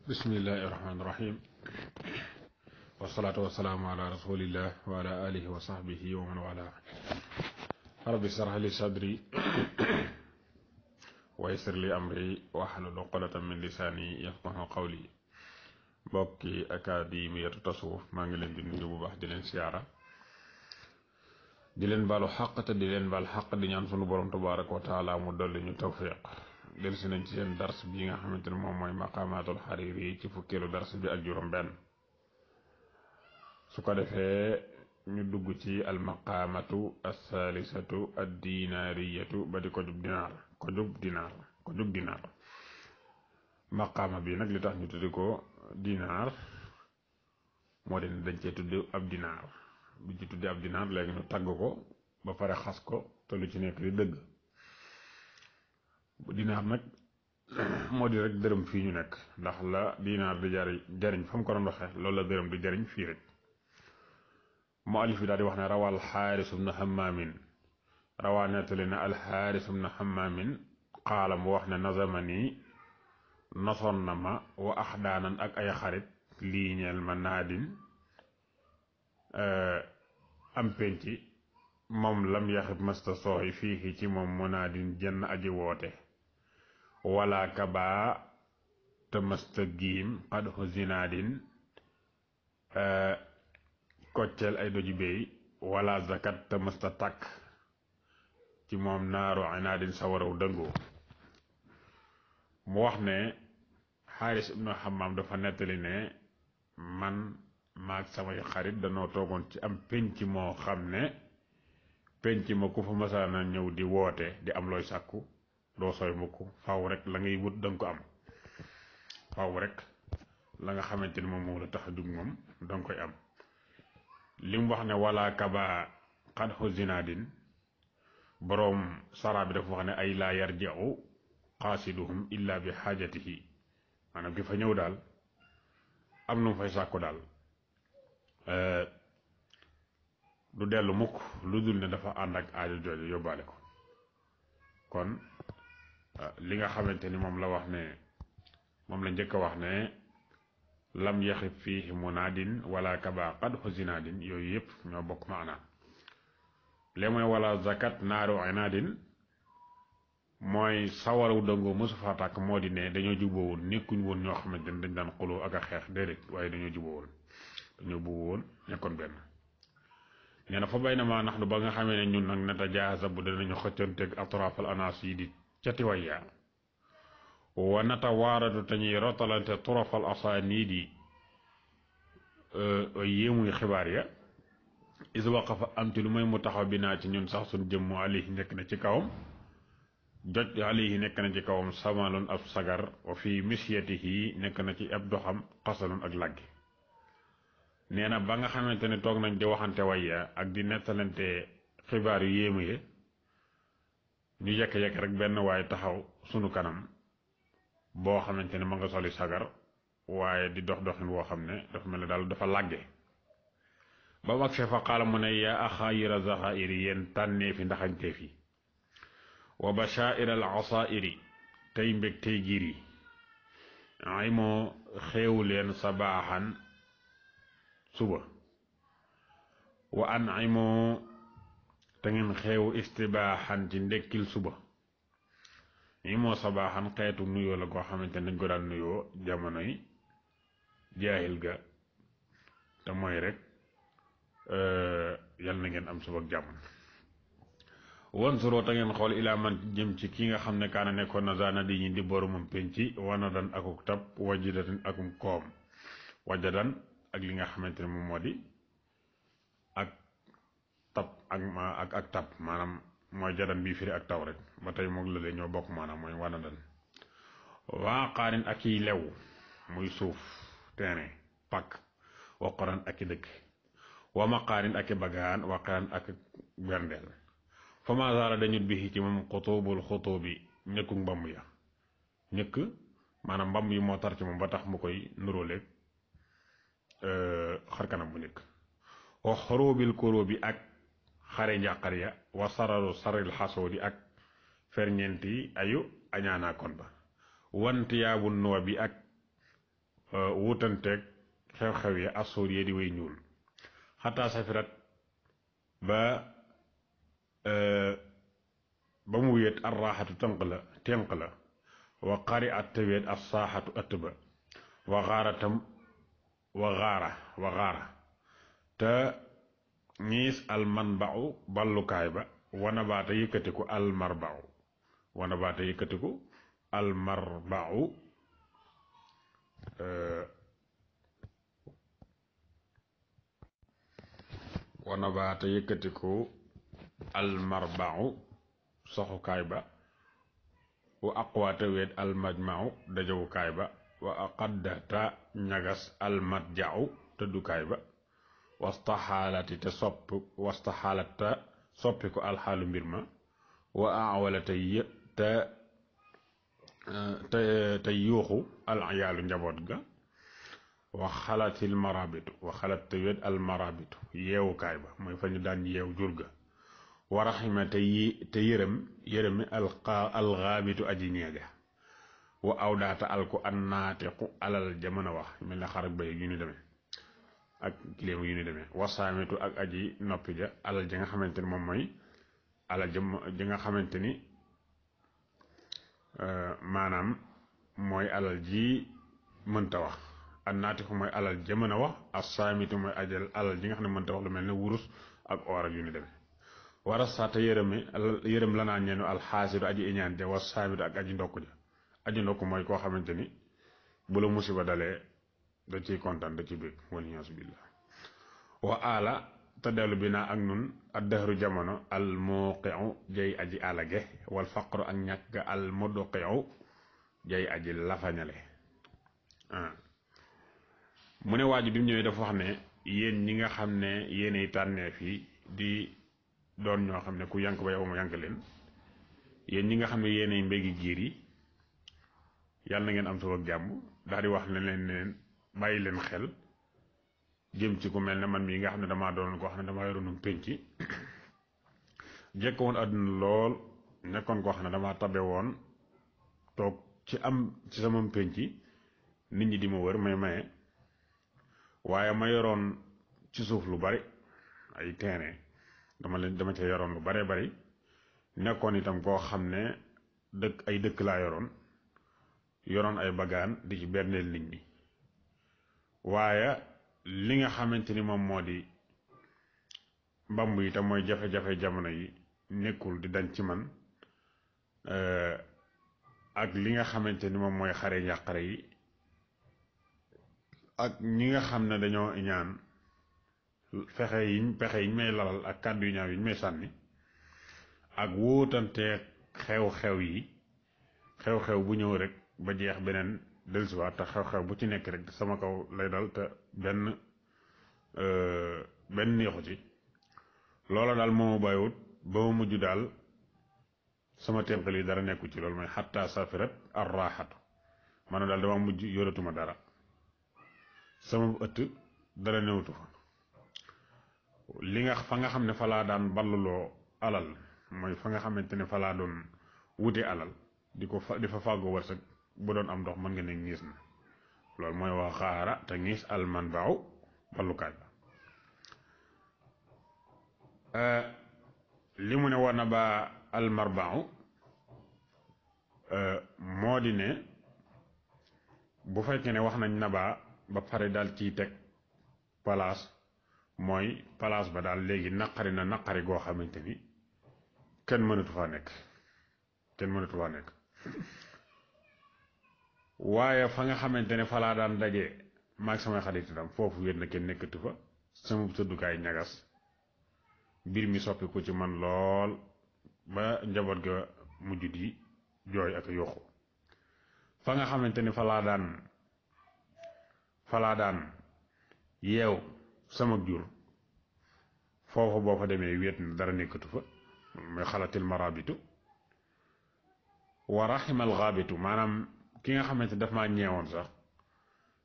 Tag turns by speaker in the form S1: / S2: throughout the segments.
S1: bismillahi irrahmani irrahim wasalaatu wasalaamu ala rasulillah wa ala alihi wa sahbihi wa man wala rabbi shrah li sadri wa yassir li amri wahlul uqdatan min lisaani yafqahu qawli mbokki akademiyatu tasawuf maa ngi leen di nuyu bu baax di leen siyaara di leen baalu xaq te di leen baal xaq di ñaan sunu borom tabaraka wa taala mu dolli ñu tawfiq delsi nañ ci seen dars bi nga xamante ne moom mooy maqaamaatul xariiri ci fukkeelu dars bi ak juróom benn su ko defee ñu dugg ci almaqaamatu althalisatu addinaariyatu ba di ko jub dinaar maqaama bi nag li tax ñu tuddi ko dinaar moo di dañ cee tudd ab dinaar bi ci tuddi ab dinaar léegi ñu tagg ko ba pare xas ko te lu ci nekk di dëgg dinaar nag moo di rek dërëm fii ñu nekk ndax la dinaar di jariñ fa mu ko doon waxee loolu la dërëm di jariñ fii rek mu alif bi daal di wax ne rawal xaaris ibnu hammaamin rawaa nettali na alxaaris ibnu hammaamin qaala mu wax ne nazamani nosoon na ma wa axdaanan ak ay xarit lii ñeel ma naadin am penci moom lam yaxib masta sooy fii ci moom munaadin jenn aji woote wala kabaa te masta giim xadxu zinaadin kocceel ay doji béy wala zakat te masta takk ci moom naaru inaadin sawaraw dëngoo mu wax ne xaaris ibnu xammaam dafa nettali ne man maag samay xarit danoo toogoon ci am penc moo xam ne penc ma ku fa masaana ñëw di woote di am looy sàkku doo sooy mukk faaw rek la ngay wut danga ko am faaw rek la nga xamante ni moom moo la tax a jug moom danga koy am li mu wax ne wala kaba xadxu zinaadin boroom sara bi dafa wax ne ay laa yarji'u qaasiduhum illa bi xaajatihi maanaam ki fa ñëw daal am nu mu fay sàkku daal du dellu mukk lu dul ne dafa ànd ak aajo jooju yóbbaale ko kon li nga xamante ni moom la wax ne moom la njëkk a wax ne lam yaxib fii munaadin wala kaba qadxu zinaadin yooyu yëpp ñoo bokk maanaa léegi mooy wala zakat naaru inaadin mooy sawaraw dëngoo mosu faa tàkk moo di ne dañoo jubóowoon nekkuñ woon ñoo xamante ni dañ daan xuloo ak a xeex déedéet waaye dañoo jubóowoon nekkoon benn nee na fa bay na maa nax nu ba nga xamee ne ñun nag neta jaasa bu danañu xëccanteeg atrafal anaas yi di cati wayya wa nata waaratu te ñuy rotalante turafal asaanii di yéemuy xibaar ya is waqafa am ci lu may mu taxaw bi naa ci ñun sax suñ jëmmu alayhi nekk na ci kawam joj alayhi nekk na ci kawam samalun ab sagar wa fi misyatihi nekk na ci ab doxam xasalun ak laggi nee na ba nga xamante ne toog nañ di waxante wayya ak di nettalante xibaar yu yéemu yi ñu yekk-yekk rek benn waaye taxaw sunu kanam boo xamante ne ma nga soli sagar waaye di dox doxin woo xam ne dafa mel ne daal dafa làgge ba mu agsee fa qaala mu ne yaa axaayira zaxairi yéen tànnee fi ndaxañteef yi wa bashaa'ir al asaa'iri tey mbég tey giir yi ay moo xeewu leen sabaaxan suba wa an ay moo te ngeen xeewu istibaaxan ci ndekkil suba ñi moo sabaaxan xeetu nuyoo la koo xamante ne dañ ko daan nuyoo jamonoy jaahil ga te mooy rek yal na ngeen am suba ak jàmm wan suroo te ngeen xool ilaa man jëm ci ki nga xam ne kaana nekkoon na zaana di ñi di boromam penci wana dan akuk tab wajidatan akum koom wajadan ak li nga xamante ne moom moo di ak tab ak tab maanaam mooy jadan bii firi ak taw rek ba tey moom la de ñoo bokk maanaam mooy wana dan waa xaarin ak i lew muy suuf terrain pak waqaran ak i dëkk wa maqaarin ak i bagaan waqaran ak berndeel fa ma zaala dañut bi ci moom xutubul xutubi ñëkku mbamb ya ñëkk maanaam mbamb yi moo tar ci moom ba tax mu koy nuróoleeg xarkanam bu nekk wa xorobil kóróobi ak xare njàqar ya wa sararu saril xasoodi ak ferñeenti ayu añaanaa kon ba wantiyaabu nuwa bi ak wutanteeg xew-xew yi assuur yi di way ñuul xataa safirat ba ba mu wéet arraaxatu tënk la wa qari at te wéet as saaxatu ëtt ba wa xaara tam wa xaara te ñiis almanbau ballukaay ba wana baata yëkkatiku almarbau wana baata yëkkatiku almarbau soxukaay ba wa aqwaata weet almajmau dajawukaay ba wa aqaddata ñagas almadjau tëddukaay ba wastaxaalata soppi ko alxaalu mbir ma wa awala te yuuxu alayaalu njaboot ga wa xalatil marabitu te weet almarabitu yeewukaay ba mooy fa ñu daan yeew jur ga wa raxima te yërëmi alxaabitu aji ñeega wa awdaata alku annaatiqu alal jamën a wax mel ne xarak bay yu ñu demee ak kiléem yu ñu demee wasaamitu ak aji noppi ja alal ja nga xamante ni moom mooy alal ja nga xamante ni maanaam mooy alal ji mënta wax annaatiqu mooy alal ja mën a wax asaamitu mooy alal ji nga xam ne mënta wax lu mel ne wurus ak or ak yu ñu demee wara saata yërëm lanaa ñeenu alxaasidu aji iñaan ja wa saabidu ak aji ndokk ja aji ndokk mooy koo xamante ni bu la musiba dalee da ciy kontaan da ci bég waliyaasu billah wa ala te dellu bi naa ak nun addahru jamono al muqiu jay aji alage wal faqru ak ñàkk ga al mudqiu jay aji lafañale mu ne waaju bi mu ñëwee dafa wax ne yéen ñi nga xam ne yéenay tànneef yi di doon ñoo xam ne ku yank ba yow ma yank leen yéen ñi nga xam ne yéenay mbégi giir yi yàlla na ngeen am suba jàmm daal di wax leen bàyyi leen xel jëm ci ku mel ne man mii nga xam ne damaa doon koo xam ne damaa yoroonum pénc jekk woon àdduna lool nekkoon koo xam ne damaa tabe woon toog ci sama pénc nit ñi di ma wër may maye waaye ma yoroon ci suuf lu bari ay terrain dama ca yoroon lu bare bari nekkoon itam koo xam ne dëkk laa yoroon ay bagaan di ci berneel nit ñi waaye li nga xamante ni moom moo di mbamb yi tam mooy jafe-jafe jamono yi nekkul di dañ ci man ak li nga xamante ni moom mooy xare njàqare yi ak ñi nga xam ne dañoo ñaan pexe yiñ may lalal ak kàddu yu ñaaw yiñ may sànni ak wóotanteeg xew-xew bu ñëw rek ba jeex beneen dellusiwaat te xew-xew bu ci nekk rek sama kaw lay dal te benn neexu ci loola daal moo ma bàyyiwut ba ma mujj daal sama tenqal yi dara nekku ci loolu mooy xatta safirat arraxatu maanaam daal dama mujj yoratuma dara sama ëtt dara newutu fa fa nga xam ne fa laa daan balluloo alal mooy fa nga xamante ne fa laa doon wute alal di fa fàggoo wërsëg bu doon am ndox mën nga ne ngiis na loolu mooy waa xaara te ngiis alman baaw ballukaay ba li mu ne war na ba almarbaaw moo di ne bu fekkee ne wax nañ nabaa ba pare daal ciy teg palaas mooy palaas ba daal léegi naqari goo xamante ni kenn mënatu faa nekk waaye fa nga xamante ne fa laa daan daje maag samay xarit itam foofu wéet na kenn nekkatu fa sama tëddukaay ñagas mbir mi soppi ko ci man lool ba njaboot ga mujj di jooy ak yokku fa nga xamante ne fa laa daan yeew sama jur foofu boo fa demee wéet na dara nekkatu fa mooy xalatil marabitu wa raximal xaabitu maanaam ki nga xamante daf maa ñeewoon sax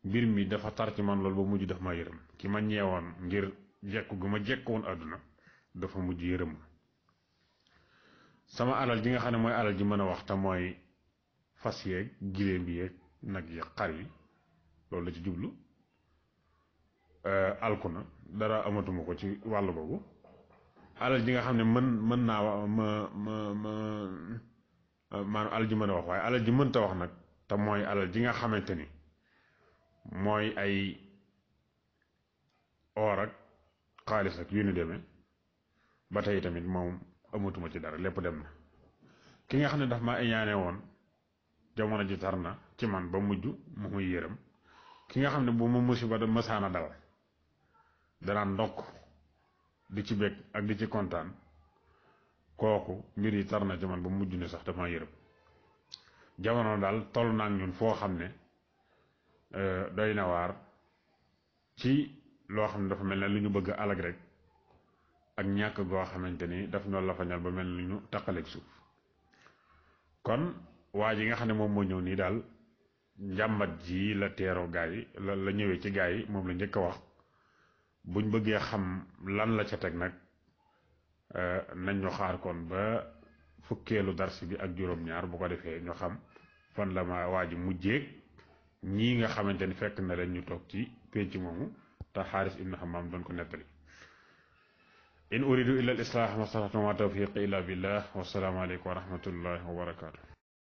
S1: mbir mi dafa tar ci man loolu ba mujj daf maa yërëm ki ma ñeewoon ngir jekku gu ma jekkoon àdduna dafa mujj yërëm sama alal ji nga xam ne mooy alal ji mën a wax te mooy fas yeeg giléem bi yeeg nag yi xar yi loolu la ci jublu alku na dara amatuma ko ci wàll googu alal ji nga xam ne mën naa wax maanaam alal ji mën a wax waaye alal ji mënta wax nag te mooy alal ji nga xamante ni mooy ay or ak xaalis ak yu ni demee ba tey tamit moom amatuma ci dara lépp dem na ki nga xam ne daf ma iñaane woon jamono ji tar na ci man ba mujj mu muy yërëm ki nga xam ne bu ma musiba da mësaana dal danaan ndokk di ci bég ak di ci kontaan kooku mbir yi tar na ci man ba mujj ne sax dama yërëm jamono daal toll naa ñun foo xam ne doy na waar ci loo xam ne dafa mel ne lu ñu bëgg alag rek ak ñàkk goo xamante ni daf ñoo la fañal ba mel ni ñu taqaleeg suuf kon waa ji nga xam ne moom moo ñëw nii daal njàmbat ji la teeroo gaa yi la ñëwee ci gaa yi moom la njëkk a wax buñ bëggee xam lan la ca teg nag nañ ñu xaar kon ba fukkeelu dars bi ak juróom-ñaar bu ko defee ñu xam fan la ma waa ji mujjeeg ñii nga xamante ni fekk na leen ñu toog ci pénc moomu te Xaaris ibnu Hammaam doon ko nettali in uridu illa al islah ma stata'tu ma tawfiqi illa billah wa salaamu aleykum wa rahmatullahi wa barakaatu